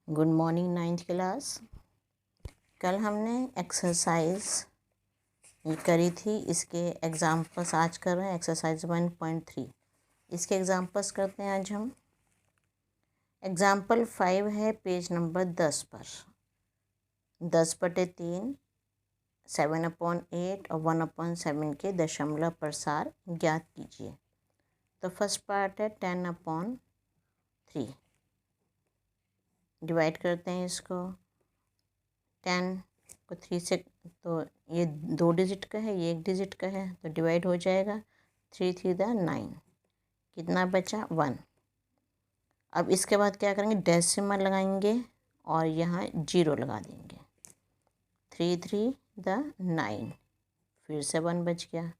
Good morning ninth class. कल हमने exercise करी थी, इसके एग्जाम्पल्स आज कर रहे हैं। एक्सरसाइज 1.3 इसके एग्जाम्पल्स करते हैं आज हम। एग्जाम्पल 5 है पेज नंबर 10 पर। 10/3 7/8 और 1/7 के दशमलव प्रसार ज्ञात कीजिए। तो फर्स्ट पार्ट है 10/3। डिवाइड करते हैं इसको। 10 को 3 से, तो ये 2 डिजिट का है, ये 1 डिजिट का है, तो डिवाइड हो जाएगा। 3 3 9। कितना बचा? 1। अब इसके बाद क्या करेंगे? डेसिमल लगाएंगे और यहाँ 0 लगा देंगे। 3 3 9। फिर से 1 बच गया।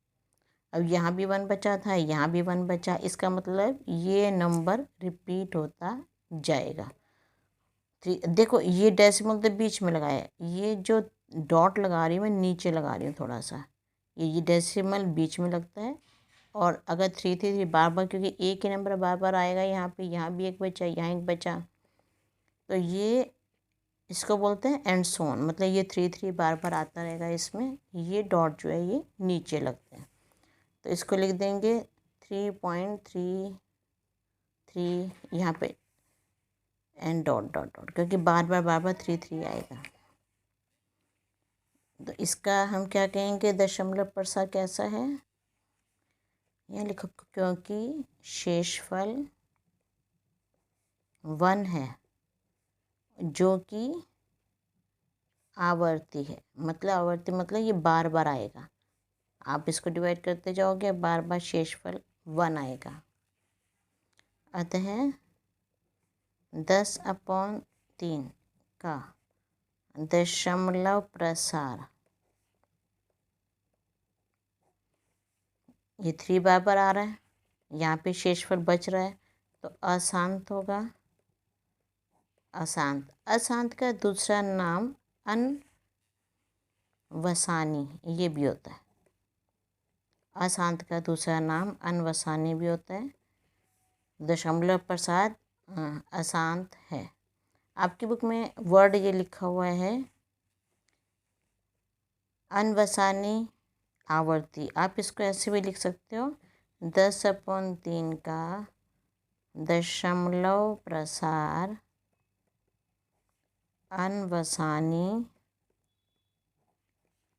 अब यहाँ भी 1 बचा था, यहाँ भी 1 बचा। इसका मतलब ये नंबर रिपीट होता जाएगा। देखो, ये डेसिमल तो बीच में लगाया, ये जो डॉट लगा रही हूँ मैं नीचे लगा रही हूँ थोड़ा सा। ये डेसिमल बीच में लगता है। और अगर 3 3 3 बार बार, क्योंकि एक ही नंबर बार बार आएगा यहाँ पे, यहाँ भी एक बचा, यहाँ एक बचा, तो ये इसको बोलते हैं एंड सोन। मतलब ये 3 3 बार बार आता रहेगा इसमें। ये डॉट जो है ये नीचे लगते हैं, तो इसको लिख देंगे 3.33 यहाँ पे एंड डॉट डॉट डॉट, क्योंकि बार बार 3 3 आएगा। तो इसका हम क्या कहेंगे? दशमलव प्रसार कैसा है? यहाँ लिखो, क्योंकि शेषफल 1 है जो कि आवर्ती है। मतलब आवर्ती मतलब ये बार बार आएगा। आप इसको डिवाइड करते जाओगे, बार बार शेषफल 1 आएगा। अतः 10/3 का दशमलव प्रसार, ये 3 बार बार आ रहा है, यहाँ पे शेषफल बच रहा है, तो अशांत होगा। अशांत, अशांत का दूसरा नाम अनवसानी ये भी होता है। अशांत का दूसरा नाम अनवसानी भी होता है। दशमलव प्रसार अशांत है। आपकी बुक में वर्ड ये लिखा हुआ है अनवसानी आवर्ती। आप इसको ऐसे भी लिख सकते हो, 10/3 का दशमलव प्रसार अनवसानी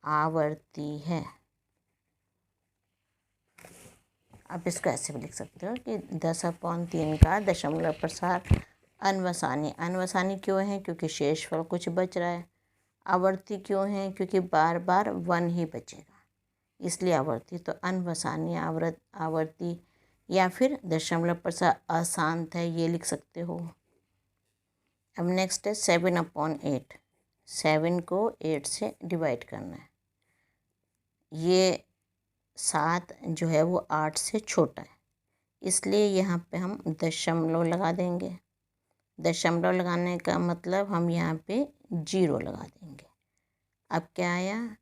आवर्ती है। आप इसको ऐसे भी लिख सकते हो कि 10/3 का दशमलव प्रसार अनवसानी। अनवसानी क्यों है? क्योंकि शेषफल कुछ बच रहा है। आवर्ती क्यों है? क्योंकि बार बार 1 ही बचेगा, इसलिए आवर्ती। तो अनवसानी आवर्ती या फिर दशमलव प्रसार अशांत है, ये लिख सकते हो। अब नेक्स्ट है 7/8। 7 को 8 से डिवाइड करना है। ये 7 जो है वो 8 से छोटा है, इसलिए यहाँ पे हम दशमलव लगा देंगे। दशमलव लगाने का मतलब हम यहाँ पे 0 लगा देंगे। अब क्या आया?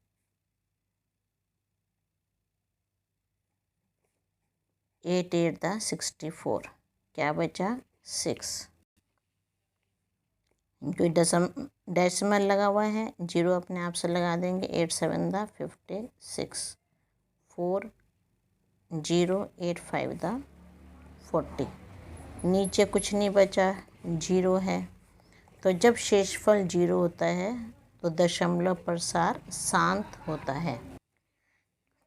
8 8 64। क्या बचा? 6। कोई डेसिमल लगा हुआ है, 0 अपने आप से लगा देंगे। 8 7 56। 4 0 8 5 40। नीचे कुछ नहीं बचा, 0 है। तो जब शेषफल 0 होता है तो दशमलव प्रसार शांत होता है।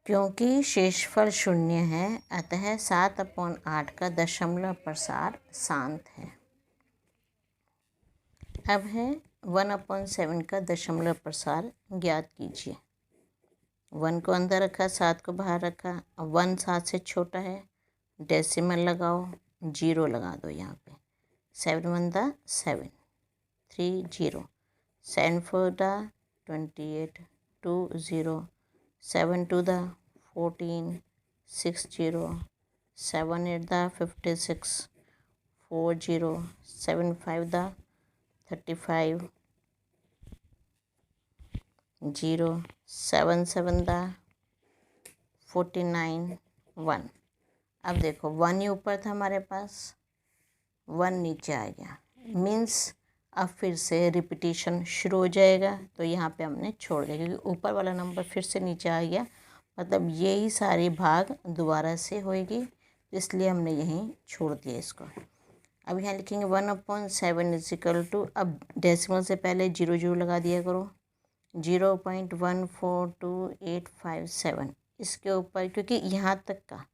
क्योंकि शेषफल 0 है, अतः 7/8 का दशमलव प्रसार शांत है। अब है 1/7 का दशमलव प्रसार ज्ञात कीजिए। 1 को अंदर रखा, 7 को बाहर रखा। अब 1 7 से छोटा है, डेसिमल लगाओ, 0 लगा दो यहाँ पे। 7 1 7, 3 0, 7 4 28, 2 0, 7 2 14, 6 0, 7 8 56, 4 0, 7 5 35, 0, 7 7 49, 1। अब देखो, 1 ही ऊपर था हमारे पास, 1 नीचे आ गया। मीन्स अब फिर से रिपीटिशन शुरू हो जाएगा, तो यहाँ पे हमने छोड़ दिया क्योंकि ऊपर वाला नंबर फिर से नीचे आ गया, मतलब यही सारे भाग दोबारा से होएगी, इसलिए हमने यहीं छोड़ दिया इसको। अब यहाँ लिखेंगे 1/7 इज इक्वल टू, अब डेसिमल से पहले 0 लगा दिया करो, 0.142857। इसके ऊपर क्योंकि यहाँ तक का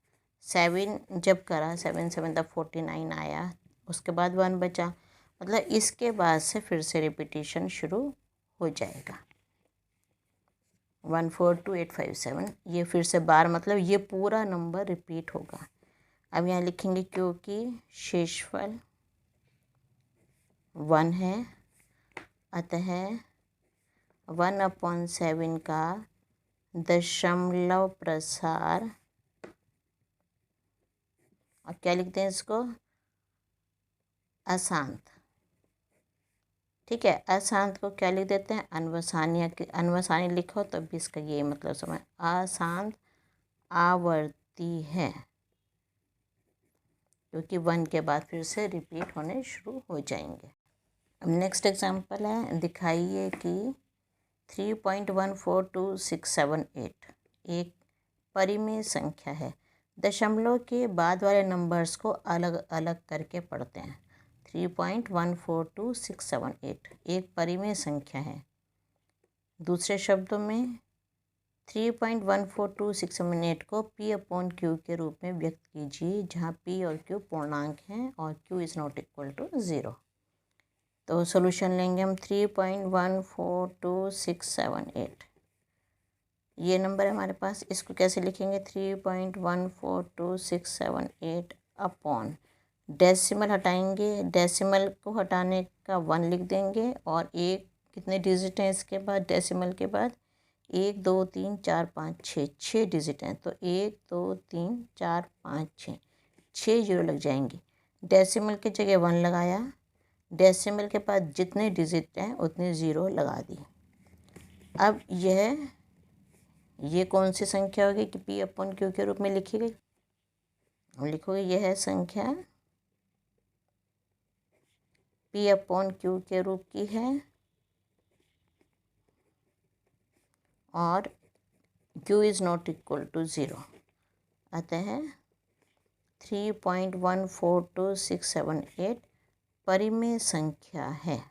7 जब करा 7 7 तब 49 आया, उसके बाद 1 बचा, मतलब इसके बाद से फिर से रिपीटिशन शुरू हो जाएगा। 142857 ये फिर से बार, मतलब ये पूरा नंबर रिपीट होगा। अब यहाँ लिखेंगे क्योंकि शेषफल 1 है, अतः 1/7 का दशमलव प्रसार, और क्या लिखते हैं इसको, अशांत। ठीक है, अशांत को क्या लिख देते हैं, अनवसानीय। अनवसानी लिखो तो भी इसका ये मतलब समझ, अशांत आवर्ती है, क्योंकि 1 के बाद फिर से रिपीट होने शुरू हो जाएंगे। अब नेक्स्ट एग्जांपल है, दिखाइए कि 3.142678 एक परिमेय संख्या है। दशमलव के बाद वाले नंबर्स को अलग अलग करके पढ़ते हैं। 3.142678 एक परिमेय संख्या है। दूसरे शब्दों में 3.142678 को P/Q के रूप में व्यक्त कीजिए, जहाँ P और Q पूर्णांक हैं और Q is not equal to 0। तो सॉल्यूशन लेंगे हम 3.142678, ये नंबर है हमारे पास। इसको कैसे लिखेंगे, 3.142678 अपॉन, डेसिमल हटाएंगे, डेसिमल को हटाने का 1 लिख देंगे, और एक कितने डिजिट हैं इसके बाद, डेसिमल के बाद 1 2 3 4 5 6, 6 डिजिट हैं, तो 1 2 3 4 5 6, 6 जीरो लग जाएंगे। डेसिमल की जगह 1 लगाया, डेसिमल के बाद जितने डिजिट हैं उतने ज़ीरो लगा दी। अब ये कौन सी संख्या होगी कि P/Q के रूप में लिखी गई, हम लिखोगे यह है संख्या P/Q के रूप की है, और Q is not equal to 0, अतः 3.142678 परिमेय संख्या है।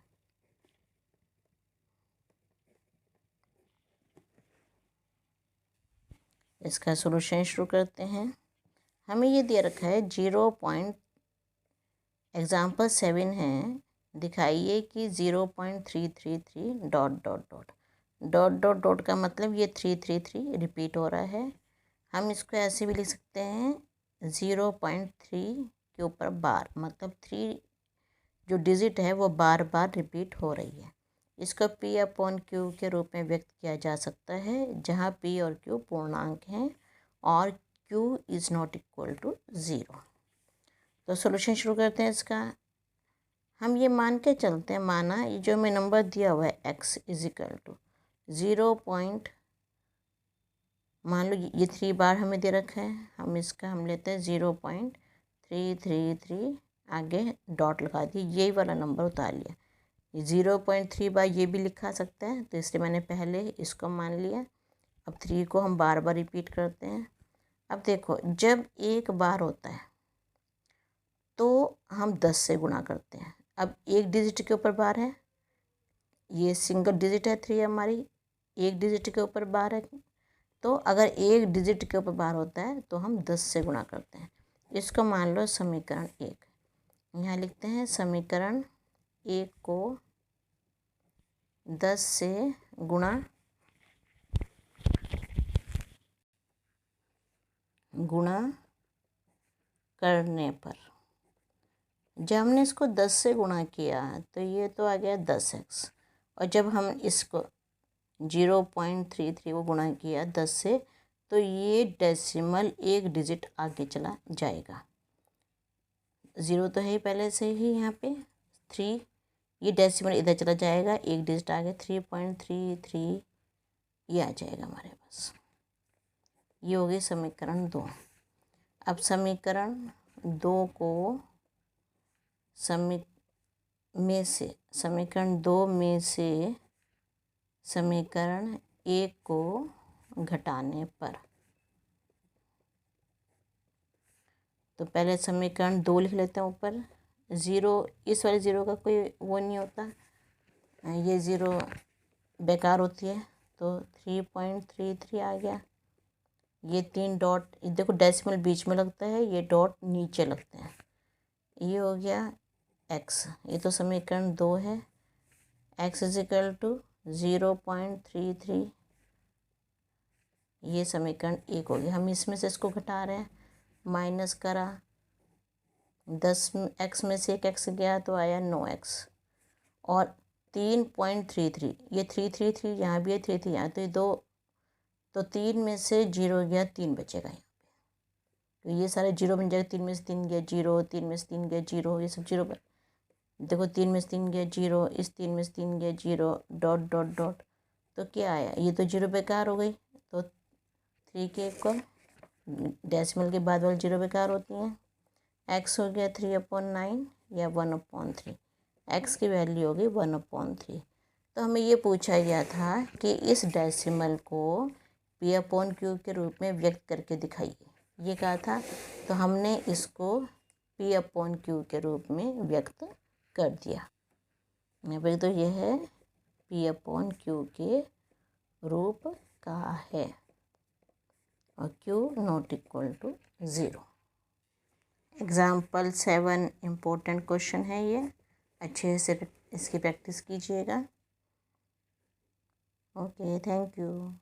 इसका सॉल्यूशन शुरू करते हैं। हमें ये दे रखा है 0. एग्जाम्पल 7 है, दिखाइए कि 0.333 dot dot dot dot dot dot का मतलब ये 333 रिपीट हो रहा है। हम इसको ऐसे भी लिख सकते हैं 0.3 के ऊपर बार, मतलब 3 जो डिजिट है वो बार बार रिपीट हो रही है। इसको P/Q के रूप में व्यक्त किया जा सकता है, जहाँ P और Q पूर्णांक हैं और Q is not equal to 0। तो सॉल्यूशन शुरू करते हैं इसका। हम ये मान के चलते हैं, माना ये जो हमें नंबर दिया हुआ है x इज इक्वल टू 0. मान लो ये 3 बार हमें दे रखा है, हम लेते हैं 0.333, आगे डॉट लगा दी, यही वाला नंबर उतार लिया। 0.3 बार ये भी लिखा सकता है, तो इसलिए मैंने पहले इसको मान लिया। अब 3 को हम बार बार रिपीट करते हैं। अब देखो, जब एक बार होता है तो हम 10 से गुणा करते हैं। अब एक डिजिट के ऊपर बार है, ये सिंगल डिजिट है 3 हमारी, एक डिजिट के ऊपर बार है, तो अगर एक डिजिट के ऊपर बार होता है तो हम 10 से गुणा करते हैं। इसको मान लो समीकरण 1। यहाँ लिखते हैं समीकरण 1 को 10 से गुणा करने पर, जब हमने इसको 10 से गुणा किया तो ये तो आ गया 10x, और जब हम इसको 0.33 को गुणा किया 10 से, तो ये डेसिमल एक डिजिट आगे चला जाएगा। 0 तो है ही पहले से ही, यहाँ पे 3, ये डेसिमल इधर चला जाएगा, एक डिजिट आगे 3.33 ये आ जाएगा हमारे पास। ये हो गई समीकरण 2। अब समीकरण 2 को में से समीकरण 2 में से समीकरण 1 को घटाने पर, तो पहले समीकरण 2 लिख लेते हैं ऊपर। ज़ीरो, इस वाले ज़ीरो का कोई वो नहीं होता, ये ज़ीरो बेकार होती है, तो 3.33 आ गया। ये 3 डॉट, देखो डेसिमल बीच में लगता है, ये डॉट नीचे लगते हैं। ये हो गया x, ये तो समीकरण 2 है। x इजिकल टू 0.33, ये समीकरण 1 हो गया। हम इसमें से इसको घटा रहे हैं, माइनस करा, 10 x में से एक x गया तो आया 9x, और 3.33, ये 333 यहाँ भी है, 3 यहाँ, तो ये 2, तो 3 में से 0 गया, 3 बचेगा यहाँ पे, तो ये सारे 0 बन जाएगा। 3 में से 3 गया 0, 3 में से 3 गया 0, ये सब 0 देखो 3 में से 3 गया 0, इस 3 में से 3 गया 0, डॉट डॉट डॉट, तो क्या आया, ये तो 0 बेकार हो गई। तो 3 के इक्वल, डेसिमल के बाद वाली 0 बेकार होती हैं। x हो गया 3/9 या 1/3, x की वैल्यू हो गई 1/3। तो हमें ये पूछा गया था कि इस डेसिमल को p/q के रूप में व्यक्त करके दिखाइए, ये कहा था। तो हमने इसको p/q के रूप में व्यक्त कर दिया। भाई तो ये है p/q के रूप का है, और q not equal to 0। Example 7 important question है, ये अच्छे से इसकी प्रैक्टिस कीजिएगा। Okay, thank you.